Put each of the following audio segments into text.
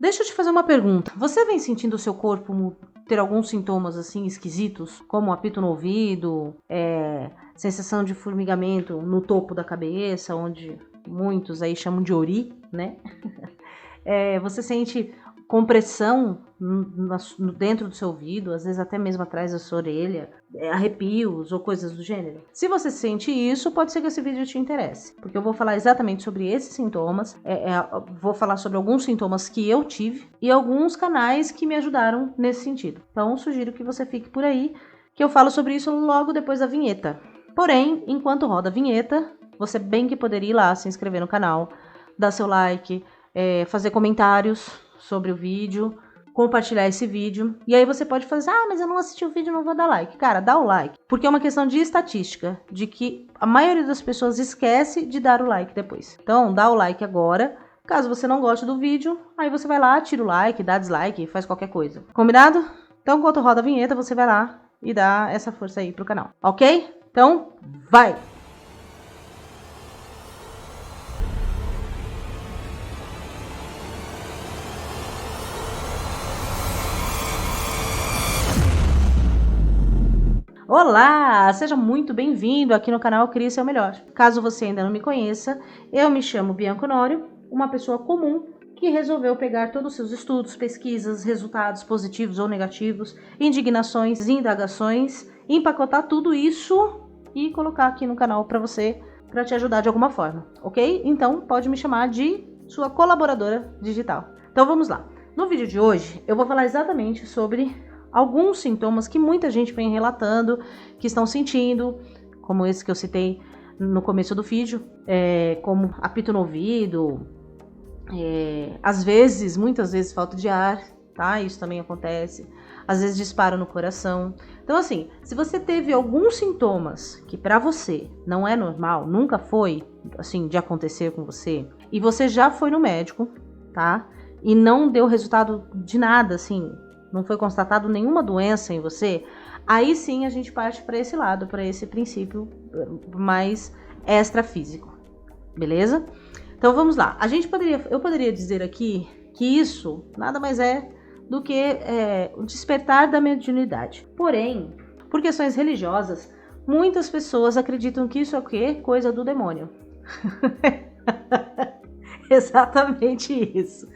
Deixa eu te fazer uma pergunta. Você vem sentindo o seu corpo ter alguns sintomas assim esquisitos, como apito no ouvido, sensação de formigamento no topo da cabeça, onde muitos aí chamam de ori, né? Você sente compressão dentro do seu ouvido, às vezes até mesmo atrás da sua orelha, arrepios ou coisas do gênero. Se você sente isso, pode ser que esse vídeo te interesse, porque eu vou falar exatamente sobre esses sintomas, vou falar sobre alguns sintomas que eu tive e alguns canais que me ajudaram nesse sentido. Então, sugiro que você fique por aí, que eu falo sobre isso logo depois da vinheta. Porém, enquanto roda a vinheta, você bem que poderia ir lá se inscrever no canal, dar seu like, fazer comentários sobre o vídeo, compartilhar esse vídeo. E aí você pode fazer, mas eu não assisti o vídeo, não vou dar like. Cara, dá o like, porque é uma questão de estatística, de que a maioria das pessoas esquece de dar o like depois. Então, dá o like agora. Caso você não goste do vídeo, aí você vai lá, tira o like, dá dislike, faz qualquer coisa. Combinado? Então, enquanto roda a vinheta, você vai lá e dá essa força aí pro canal, ok? Então, vai! Olá, seja muito bem-vindo aqui no canal Crie Seu Melhor. Caso você ainda não me conheça, eu me chamo Bianca Honório, uma pessoa comum que resolveu pegar todos os seus estudos, pesquisas, resultados positivos ou negativos, indignações, indagações, empacotar tudo isso e colocar aqui no canal para você, para te ajudar de alguma forma, ok? Então pode me chamar de sua colaboradora digital. Então vamos lá. No vídeo de hoje eu vou falar exatamente sobre alguns sintomas que muita gente vem relatando, que estão sentindo, como esse que eu citei no começo do vídeo, como apito no ouvido, às vezes, muitas vezes falta de ar, tá? Isso também acontece. Às vezes disparo no coração. Então assim, se você teve alguns sintomas que pra você não é normal, nunca foi, assim, de acontecer com você, e você já foi no médico, tá? E não deu resultado de nada, assim, não foi constatado nenhuma doença em você, aí sim a gente parte para esse lado, para esse princípio mais extrafísico, beleza? Então vamos lá. Eu poderia dizer aqui que isso nada mais é do que o despertar da mediunidade. Porém, por questões religiosas, muitas pessoas acreditam que isso é o quê? Coisa do demônio. Exatamente isso.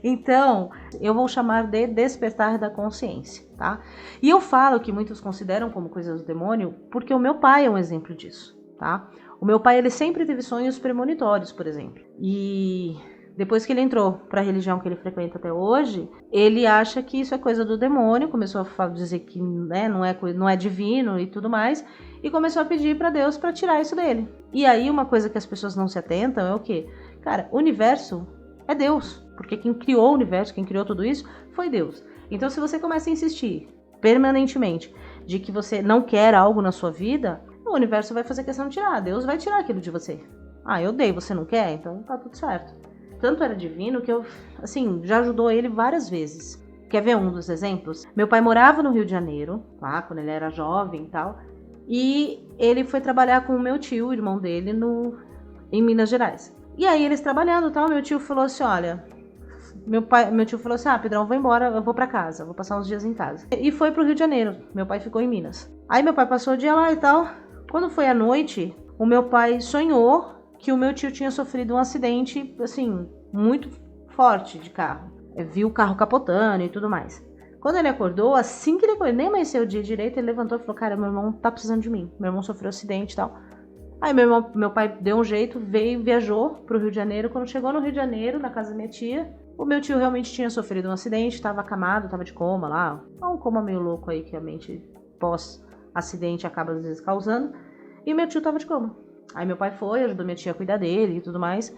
Então, eu vou chamar de despertar da consciência, tá? E eu falo que muitos consideram como coisa do demônio porque o meu pai é um exemplo disso, tá? O meu pai, ele sempre teve sonhos premonitórios, por exemplo. E depois que ele entrou para a religião que ele frequenta até hoje, ele acha que isso é coisa do demônio, começou a dizer que não é divino e tudo mais, e começou a pedir para Deus para tirar isso dele. E aí uma coisa que as pessoas não se atentam é o quê? Cara, o universo é Deus, porque quem criou o universo, quem criou tudo isso, foi Deus. Então, se você começa a insistir permanentemente de que você não quer algo na sua vida, o universo vai fazer questão de tirar, Deus vai tirar aquilo de você. Eu dei, você não quer? Então tá tudo certo. Tanto era divino que já ajudou ele várias vezes. Quer ver um dos exemplos? Meu pai morava no Rio de Janeiro, lá quando ele era jovem e tal, e ele foi trabalhar com o meu tio, o irmão dele, em Minas Gerais. E aí eles trabalhando e tal, meu tio falou assim, olha, meu tio falou assim, Pedrão, vou embora, eu vou pra casa, vou passar uns dias em casa. E foi pro Rio de Janeiro, meu pai ficou em Minas. Aí meu pai passou o dia lá e tal. Quando foi à noite, o meu pai sonhou que o meu tio tinha sofrido um acidente, assim, muito forte de carro. Viu o carro capotando e tudo mais. Quando ele acordou, assim que ele acordou, nem amanheceu o dia direito, ele levantou e falou, cara, meu irmão tá precisando de mim. Meu irmão sofreu um acidente e tal. Aí meu pai deu um jeito, viajou pro Rio de Janeiro. Quando chegou no Rio de Janeiro, na casa da minha tia, o meu tio realmente tinha sofrido um acidente, estava acamado, estava de coma lá. Um coma meio louco aí que a mente pós-acidente acaba às vezes causando. E meu tio estava de coma. Aí meu pai foi, ajudou minha tia a cuidar dele e tudo mais.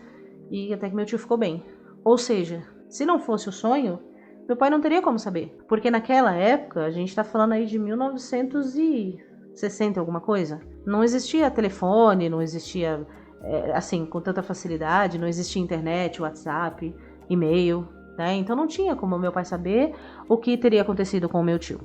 E até que meu tio ficou bem. Ou seja, se não fosse o sonho, meu pai não teria como saber. Porque naquela época, a gente tá falando aí de 1960 alguma coisa. Não existia telefone, não existia, assim, com tanta facilidade, não existia internet, WhatsApp, e-mail, né? Então não tinha como meu pai saber o que teria acontecido com o meu tio.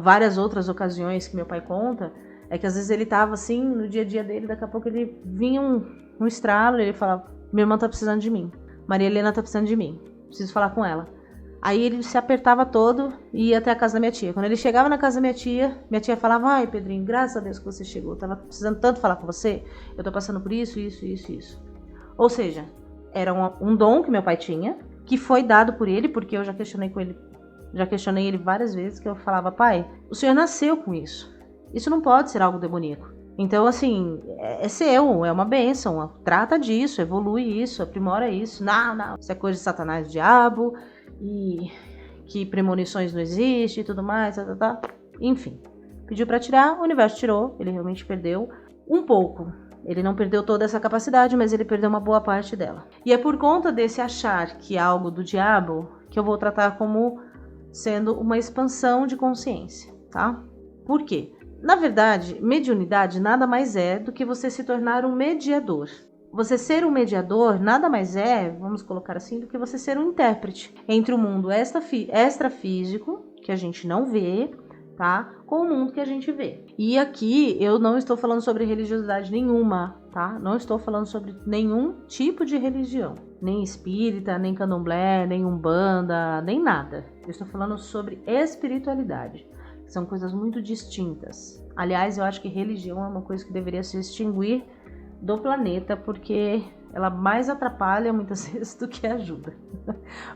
Várias outras ocasiões que meu pai conta, é que às vezes ele tava assim, no dia a dia dele, daqui a pouco ele vinha um estralo, ele falava, minha irmã tá precisando de mim, Maria Helena tá precisando de mim. preciso falar com ela. Aí ele se apertava todo e ia até a casa da minha tia. Quando ele chegava na casa da minha tia falava, ai, Pedrinho, graças a Deus que você chegou. Eu tava precisando tanto falar com você, eu tô passando por isso. Ou seja, era um dom que meu pai tinha, que foi dado por ele, porque eu já questionei ele várias vezes, que eu falava, pai, o senhor nasceu com isso. Isso não pode ser algo demoníaco. Então, assim, é seu, é uma bênção. Trata disso, evolui isso, aprimora isso. Não, isso é coisa de Satanás, do diabo, e que premonições não existem e tudo mais, tá. Enfim, pediu pra tirar, o universo tirou, ele realmente perdeu um pouco. Ele não perdeu toda essa capacidade, mas ele perdeu uma boa parte dela. E é por conta desse achar que é algo do diabo que eu vou tratar como sendo uma expansão de consciência, tá? Por quê? Na verdade, mediunidade nada mais é do que você se tornar um mediador. Você ser um mediador nada mais é, vamos colocar assim, do que você ser um intérprete entre o mundo extrafísico, que a gente não vê, tá? Com o mundo que a gente vê. E aqui eu não estou falando sobre religiosidade nenhuma, tá? Não estou falando sobre nenhum tipo de religião. Nem espírita, nem candomblé, nem umbanda, nem nada. Eu estou falando sobre espiritualidade. São coisas muito distintas. Aliás, eu acho que religião é uma coisa que deveria se extinguir do planeta, porque ela mais atrapalha muitas vezes do que ajuda.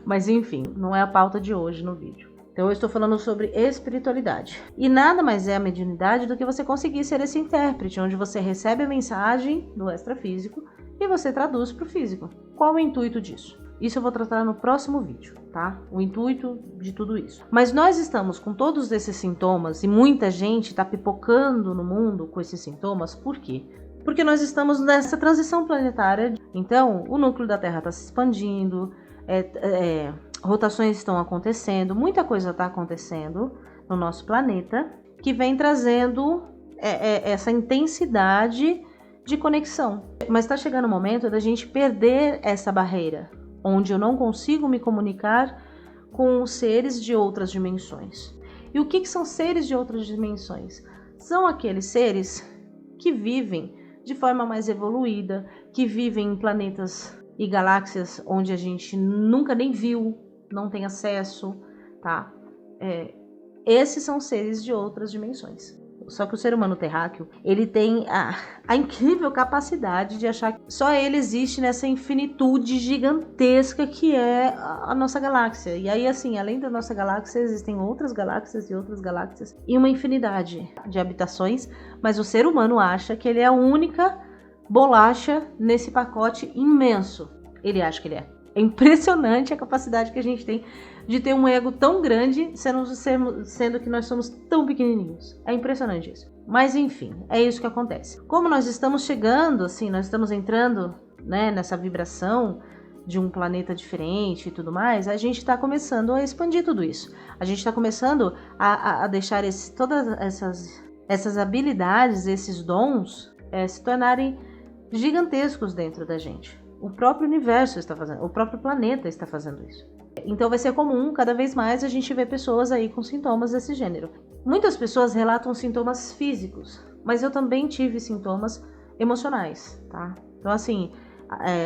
Mas enfim, não é a pauta de hoje no vídeo. Então eu estou falando sobre espiritualidade. E nada mais é a mediunidade do que você conseguir ser esse intérprete, onde você recebe a mensagem do extrafísico e você traduz para o físico. Qual o intuito disso? Isso eu vou tratar no próximo vídeo, tá? O intuito de tudo isso. Mas nós estamos com todos esses sintomas e muita gente está pipocando no mundo com esses sintomas. Por quê? Porque nós estamos nessa transição planetária. Então, o núcleo da Terra está se expandindo, rotações estão acontecendo, muita coisa está acontecendo no nosso planeta que vem trazendo essa intensidade de conexão. Mas está chegando o momento da gente perder essa barreira, onde eu não consigo me comunicar com seres de outras dimensões. E o que são seres de outras dimensões? São aqueles seres que vivem de forma mais evoluída, que vivem em planetas e galáxias onde a gente nunca nem viu, não tem acesso, tá? Esses são seres de outras dimensões. Só que o ser humano terráqueo, ele tem a incrível capacidade de achar que só ele existe nessa infinitude gigantesca que é a nossa galáxia. E aí, assim, além da nossa galáxia, existem outras galáxias e uma infinidade de habitações, mas o ser humano acha que ele é a única bolacha nesse pacote imenso. Ele acha que ele é. É impressionante a capacidade que a gente tem de ter um ego tão grande, sendo que nós somos tão pequenininhos. É impressionante isso. Mas enfim, é isso que acontece. Como nós estamos chegando, assim, nós estamos entrando, né, nessa vibração de um planeta diferente e tudo mais, a gente está começando a expandir tudo isso. A gente está começando a deixar todas essas habilidades, esses dons, se tornarem gigantescos dentro da gente. O próprio universo está fazendo, o próprio planeta está fazendo isso. Então vai ser comum, cada vez mais, a gente ver pessoas aí com sintomas desse gênero. Muitas pessoas relatam sintomas físicos, mas eu também tive sintomas emocionais, tá? Então assim,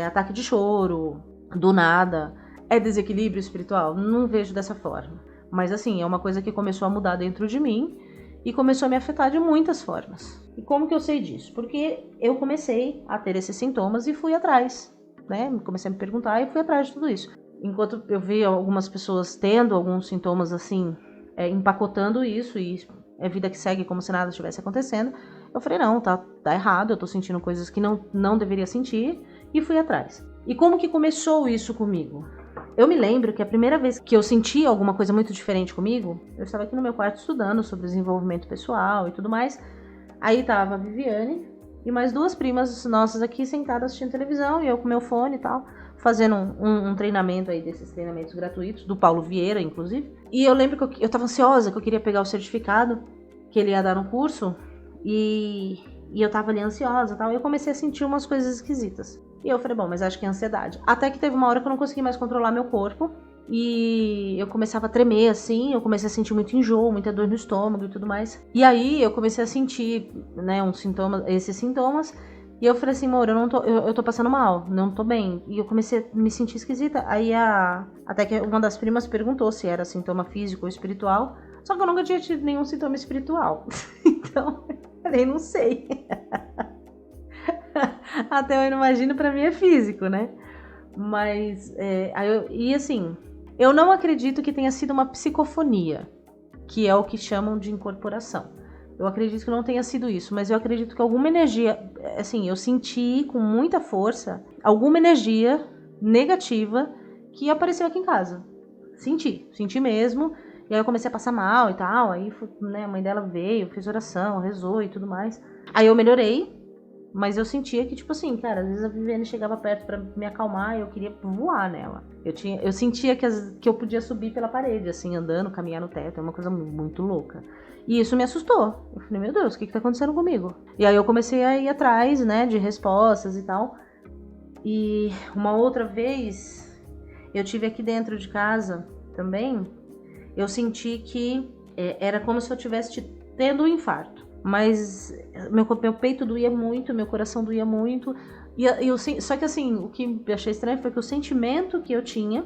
ataque de choro, do nada, é desequilíbrio espiritual? Não vejo dessa forma. Mas assim, é uma coisa que começou a mudar dentro de mim e começou a me afetar de muitas formas. E como que eu sei disso? Porque eu comecei a ter esses sintomas e fui atrás, né? Comecei a me perguntar e fui atrás de tudo isso. Enquanto eu vi algumas pessoas tendo alguns sintomas assim, empacotando isso, e é vida que segue como se nada estivesse acontecendo, eu falei, não, tá errado, eu tô sentindo coisas que não deveria sentir, e fui atrás. E como que começou isso comigo? Eu me lembro que a primeira vez que eu senti alguma coisa muito diferente comigo, eu estava aqui no meu quarto estudando sobre desenvolvimento pessoal e tudo mais, aí tava a Viviane e mais duas primas nossas aqui sentadas assistindo televisão, e eu com meu fone e tal, fazendo um treinamento aí, desses treinamentos gratuitos, do Paulo Vieira, inclusive. E eu lembro que eu tava ansiosa, que eu queria pegar o certificado que ele ia dar no curso, e eu tava ali ansiosa e tal, e eu comecei a sentir umas coisas esquisitas. E eu falei, bom, mas acho que é ansiedade. Até que teve uma hora que eu não consegui mais controlar meu corpo, e eu começava a tremer assim, eu comecei a sentir muito enjoo, muita dor no estômago e tudo mais. E aí eu comecei a sentir, né, esses sintomas, E eu falei assim, amor, eu tô passando mal, não tô bem. E eu comecei a me sentir esquisita. Aí até que uma das primas perguntou se era sintoma físico ou espiritual. Só que eu nunca tinha tido nenhum sintoma espiritual. Então, eu falei, não sei. Até eu não imagino, pra mim é físico, né? Mas, e assim, eu não acredito que tenha sido uma psicofonia, que é o que chamam de incorporação. Eu acredito que não tenha sido isso, mas eu acredito que alguma energia, assim, eu senti com muita força alguma energia negativa que apareceu aqui em casa. Senti mesmo. E aí eu comecei a passar mal e tal. Aí, né, a mãe dela veio, fez oração, rezou e tudo mais. Aí eu melhorei, mas eu sentia que, tipo assim, cara, às vezes a Viviane chegava perto pra me acalmar e eu queria voar nela. Eu sentia que eu podia subir pela parede, assim, andando, caminhar no teto. É uma coisa muito louca. E isso me assustou. Eu falei, meu Deus, o que tá acontecendo comigo? E aí eu comecei a ir atrás, né, de respostas e tal. E uma outra vez, eu tive aqui dentro de casa também, eu senti que era como se eu tivesse tendo um infarto. Mas meu peito doía muito, meu coração doía muito. Só que assim, o que eu achei estranho foi que o sentimento que eu tinha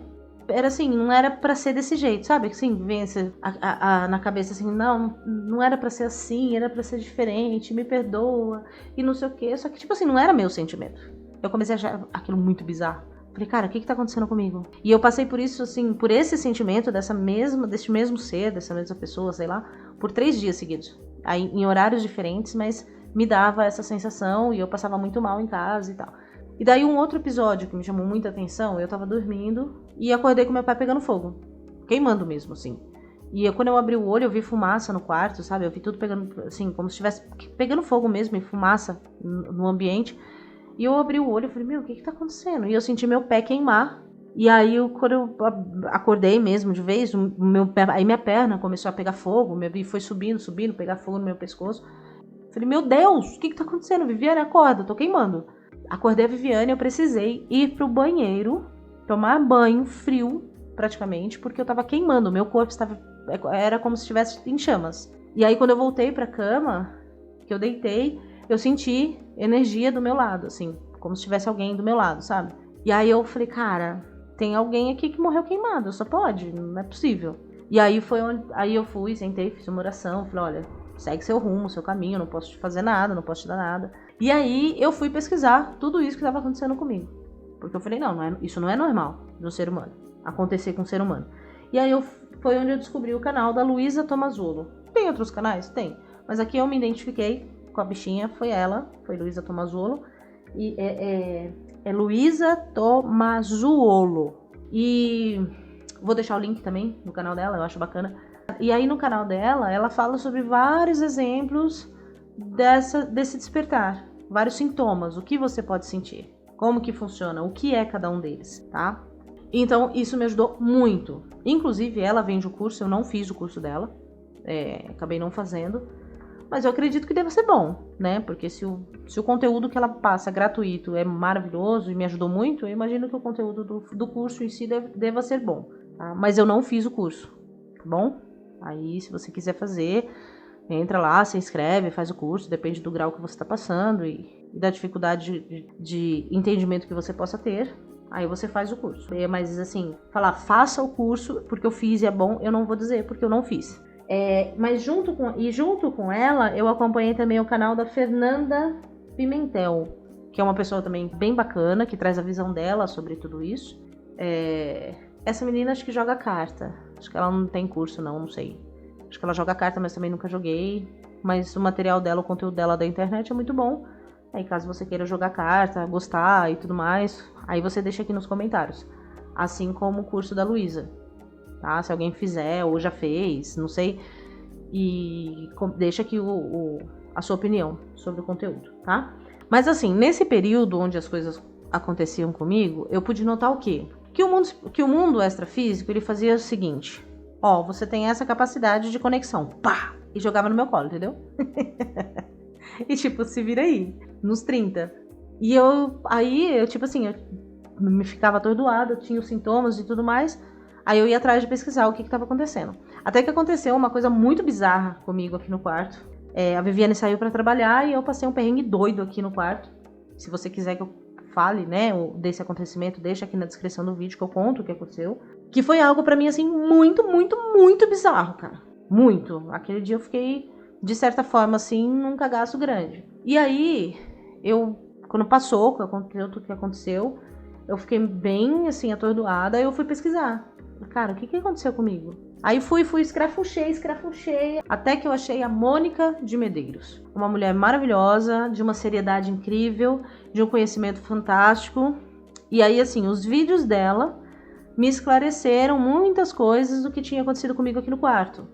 era assim, não era pra ser desse jeito, sabe? Assim, vem na cabeça assim, não era pra ser assim, era pra ser diferente, me perdoa, e não sei o quê. Só que, tipo assim, não era meu sentimento. Eu comecei a achar aquilo muito bizarro. Falei, cara, o que tá acontecendo comigo? E eu passei por isso, assim, por esse sentimento desse mesmo ser, dessa mesma pessoa, sei lá, por 3 dias seguidos. Aí, em horários diferentes, mas me dava essa sensação e eu passava muito mal em casa e tal. E daí um outro episódio que me chamou muita atenção, eu tava dormindo e acordei com meu pai pegando fogo. Queimando mesmo, assim. E quando eu abri o olho, eu vi fumaça no quarto, sabe? Eu vi tudo pegando, assim, como se estivesse pegando fogo mesmo, e fumaça no ambiente. E eu abri o olho e falei, meu, o que tá acontecendo? E eu senti meu pé queimar. E aí, quando eu acordei mesmo de vez, aí minha perna começou a pegar fogo, e foi subindo, pegar fogo no meu pescoço. Falei, meu Deus, o que tá acontecendo? Viviane, acorda, tô queimando. Acordei a Viviane, eu precisei ir pro banheiro, tomar banho frio, praticamente, porque eu tava queimando, meu corpo era como se estivesse em chamas. E aí, quando eu voltei pra cama, que eu deitei, eu senti energia do meu lado, assim, como se tivesse alguém do meu lado, sabe? E aí eu falei, cara, tem alguém aqui que morreu queimado, só pode, não é possível. E aí aí eu fui, sentei, fiz uma oração, falei, olha, segue seu rumo, seu caminho, não posso te fazer nada, não posso te dar nada. E aí eu fui pesquisar tudo isso que estava acontecendo comigo. Porque eu falei, isso não é normal no ser humano, acontecer com o ser humano. E aí foi onde eu descobri o canal da Luísa Tomazolo. Tem outros canais? Tem. Mas aqui eu me identifiquei com a bichinha, foi Luísa Tomazolo. E é Luísa Tomazolo. E vou deixar o link também no canal dela, eu acho bacana. E aí no canal dela, ela fala sobre vários exemplos desse despertar. Vários sintomas, o que você pode sentir, como que funciona, o que é cada um deles, tá? Então isso me ajudou muito. Inclusive ela vende o curso, eu não fiz o curso dela, acabei não fazendo. Mas eu acredito que deve ser bom, né? Porque se o conteúdo que ela passa gratuito é maravilhoso e me ajudou muito, eu imagino que o conteúdo do curso em si deva ser bom. Tá? Mas eu não fiz o curso, tá bom? Aí, se você quiser fazer, entra lá, se inscreve, faz o curso, depende do grau que você está passando e da dificuldade de entendimento que você possa ter. Aí você faz o curso. Mas assim, falar faça o curso porque eu fiz e é bom, eu não vou dizer porque eu não fiz. Mas junto com ela, eu acompanhei também o canal da Fernanda Pimentel, que é uma pessoa também bem bacana, que traz a visão dela sobre tudo isso. Essa menina acho que joga carta. Acho que ela não tem curso não sei. Acho que ela joga carta, mas também nunca joguei. Mas o material dela, o conteúdo dela da internet é muito bom. Aí caso você queira jogar carta, gostar e tudo mais, aí você deixa aqui nos comentários. Assim como o curso da Luísa. Tá? Se alguém fizer ou já fez, não sei. E deixa aqui a sua opinião sobre o conteúdo, tá? Mas assim, nesse período onde as coisas aconteciam comigo, eu pude notar o quê? Que o mundo extrafísico, ele fazia o seguinte. Ó, você tem essa capacidade de conexão. Pá! E jogava no meu colo, entendeu? E tipo, se vira aí. Nos 30. E eu tipo assim, eu me ficava atordoada, tinha os sintomas e tudo mais. Aí eu ia atrás de pesquisar o que estava acontecendo. Até que aconteceu uma coisa muito bizarra comigo aqui no quarto. A Viviane saiu para trabalhar e eu passei um perrengue doido aqui no quarto. Se você quiser que eu fale, né, desse acontecimento, deixa aqui na descrição do vídeo que eu conto o que aconteceu. Que foi algo pra mim, assim, muito, muito, muito bizarro, cara. Muito. Aquele dia eu fiquei, de certa forma, assim, num cagaço grande. E aí, quando passou tudo que aconteceu, eu fiquei bem, assim, atordoada. Aí eu fui pesquisar. Cara, o que aconteceu comigo? Aí fui escrafuchei, até que eu achei a Mônica de Medeiros. Uma mulher maravilhosa, de uma seriedade incrível, de um conhecimento fantástico. E aí, assim, os vídeos dela me esclareceram muitas coisas do que tinha acontecido comigo aqui no quarto.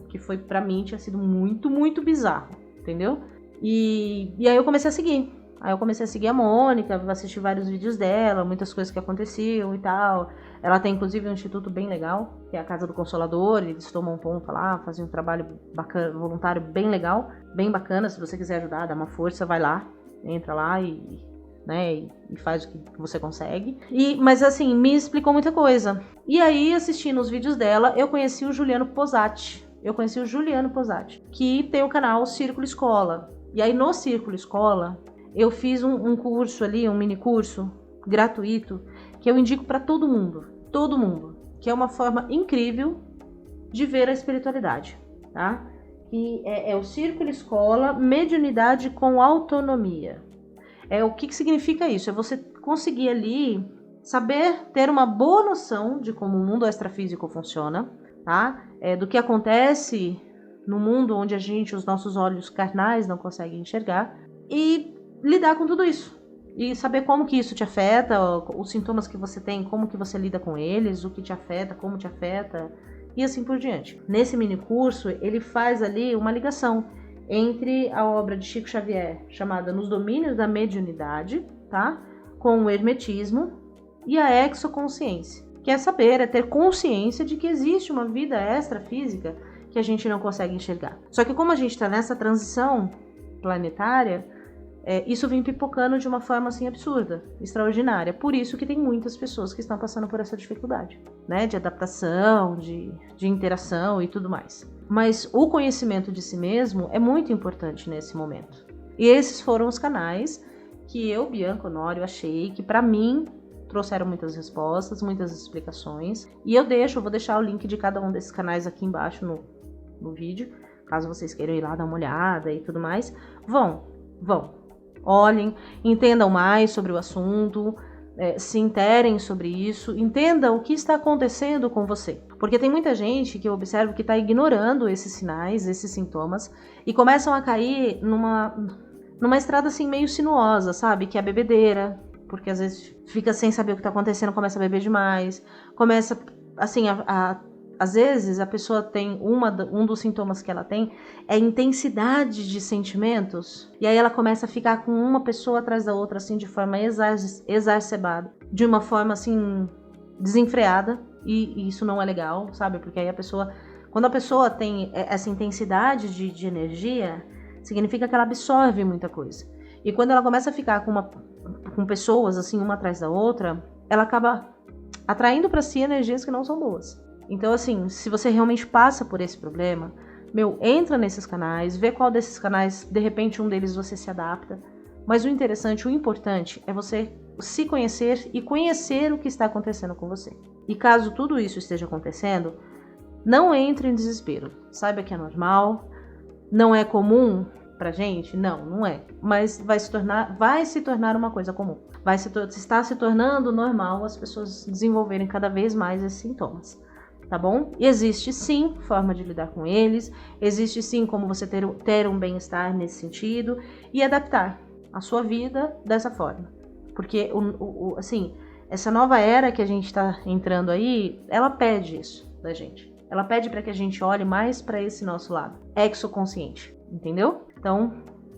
Que foi, pra mim, tinha sido muito, muito bizarro, entendeu? E aí eu comecei a seguir. Aí eu comecei a seguir a Mônica, assistir vários vídeos dela, muitas coisas que aconteciam e tal. Ela tem, inclusive, um instituto bem legal, que é a Casa do Consolador. Eles tomam conta lá, fazem um trabalho bacana, voluntário bem legal, bem bacana. Se você quiser ajudar, dá uma força, vai lá, entra lá e faz o que você consegue. Mas, assim, me explicou muita coisa. E aí, assistindo os vídeos dela, eu conheci o Juliano Posati. Que tem o canal Círculo Escola. E aí, no Círculo Escola, eu fiz um curso ali, um mini curso gratuito, que eu indico para todo mundo, que é uma forma incrível de ver a espiritualidade, tá? Que é o Círculo Escola Mediunidade com Autonomia. O que significa isso? É você conseguir ali saber ter uma boa noção de como o mundo extrafísico funciona, tá? Do que acontece no mundo onde os nossos olhos carnais não conseguem enxergar, e lidar com tudo isso. E saber como que isso te afeta, os sintomas que você tem, como que você lida com eles, o que te afeta, como te afeta, e assim por diante. Nesse mini curso, ele faz ali uma ligação entre a obra de Chico Xavier, chamada Nos Domínios da Mediunidade, tá? Com o Hermetismo e a exoconsciência, que é ter consciência de que existe uma vida extrafísica que a gente não consegue enxergar. Só que como a gente está nessa transição planetária, isso vem pipocando de uma forma assim absurda, extraordinária. Por isso que tem muitas pessoas que estão passando por essa dificuldade, né? De adaptação, de interação e tudo mais. Mas o conhecimento de si mesmo é muito importante nesse momento. E esses foram os canais que eu, Bianca Honório, achei que para mim trouxeram muitas respostas, muitas explicações. E eu vou deixar o link de cada um desses canais aqui embaixo no vídeo, caso vocês queiram ir lá dar uma olhada e tudo mais. Vão. Olhem, entendam mais sobre o assunto, se interem sobre isso, entendam o que está acontecendo com você. Porque tem muita gente que eu observo que está ignorando esses sinais, esses sintomas, e começam a cair numa estrada assim meio sinuosa, sabe? Que é a bebedeira, porque às vezes fica sem saber o que está acontecendo, começa a beber demais, começa assim às vezes a pessoa tem um dos sintomas que ela tem é intensidade de sentimentos, e aí ela começa a ficar com uma pessoa atrás da outra, assim, de forma exacerbada, de uma forma, assim, desenfreada, e isso não é legal, sabe? Porque aí quando a pessoa tem essa intensidade de energia, significa que ela absorve muita coisa. E quando ela começa a ficar com pessoas, assim, uma atrás da outra, ela acaba atraindo para si energias que não são boas. Então, assim, se você realmente passa por esse problema, entra nesses canais, vê qual desses canais, de repente, um deles você se adapta. Mas o interessante, o importante, é você se conhecer e conhecer o que está acontecendo com você. E caso tudo isso esteja acontecendo, não entre em desespero. Saiba que é normal, não é comum pra gente? Não é. Mas vai se tornar uma coisa comum. Está se tornando normal as pessoas desenvolverem cada vez mais esses sintomas. Tá bom? E existe sim forma de lidar com eles, existe sim como você ter um bem-estar nesse sentido e adaptar a sua vida dessa forma. Porque, assim, essa nova era que a gente está entrando aí, ela pede isso da gente. Ela pede para que a gente olhe mais para esse nosso lado, exoconsciente, entendeu? Então,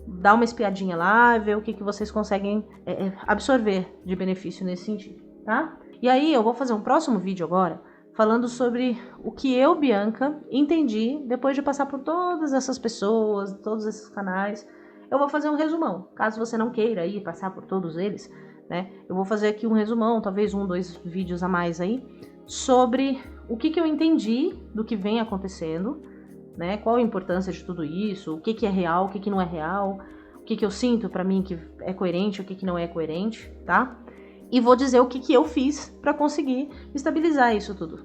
dá uma espiadinha lá, vê o que vocês conseguem absorver de benefício nesse sentido, tá? E aí, eu vou fazer um próximo vídeo agora, falando sobre o que eu, Bianca, entendi depois de passar por todas essas pessoas, todos esses canais. Eu vou fazer um resumão, caso você não queira ir passar por todos eles, né? Eu vou fazer aqui um resumão, talvez 2 vídeos a mais aí, sobre o que eu entendi do que vem acontecendo, né? Qual a importância de tudo isso, o que é real, o que não é real, o que eu sinto pra mim que é coerente, o que não é coerente, tá? E vou dizer o que eu fiz pra conseguir estabilizar isso tudo.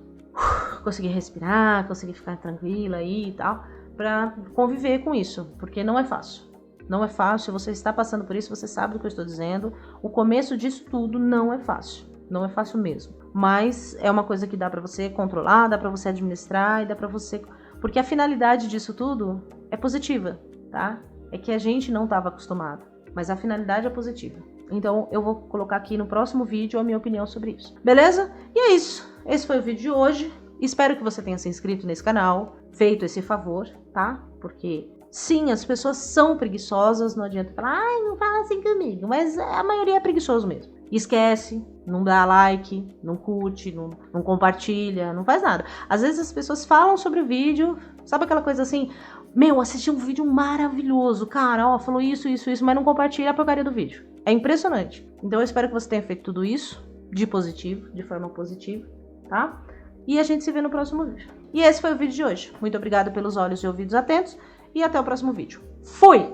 Conseguir respirar, conseguir ficar tranquila aí e tal, pra conviver com isso, porque não é fácil. Não é fácil, você está passando por isso, você sabe do que eu estou dizendo. O começo disso tudo não é fácil. Não é fácil mesmo. Mas é uma coisa que dá pra você controlar, dá pra você administrar e dá pra você... Porque a finalidade disso tudo é positiva, tá? É que a gente não estava acostumado, mas a finalidade é positiva. Então eu vou colocar aqui no próximo vídeo a minha opinião sobre isso. Beleza? E é isso. Esse foi o vídeo de hoje. Espero que você tenha se inscrito nesse canal, feito esse favor, tá? Porque... sim, as pessoas são preguiçosas, não adianta falar, ai, não fala assim comigo, mas a maioria é preguiçoso mesmo. Esquece, não dá like, não curte, não compartilha, não faz nada. Às vezes as pessoas falam sobre o vídeo, sabe aquela coisa assim, meu, assisti um vídeo maravilhoso, cara, ó, falou isso, mas não compartilha a porcaria do vídeo. É impressionante. Então eu espero que você tenha feito tudo isso de positivo, de forma positiva, tá? E a gente se vê no próximo vídeo. E esse foi o vídeo de hoje. Muito obrigada pelos olhos e ouvidos atentos. E até o próximo vídeo. Fui!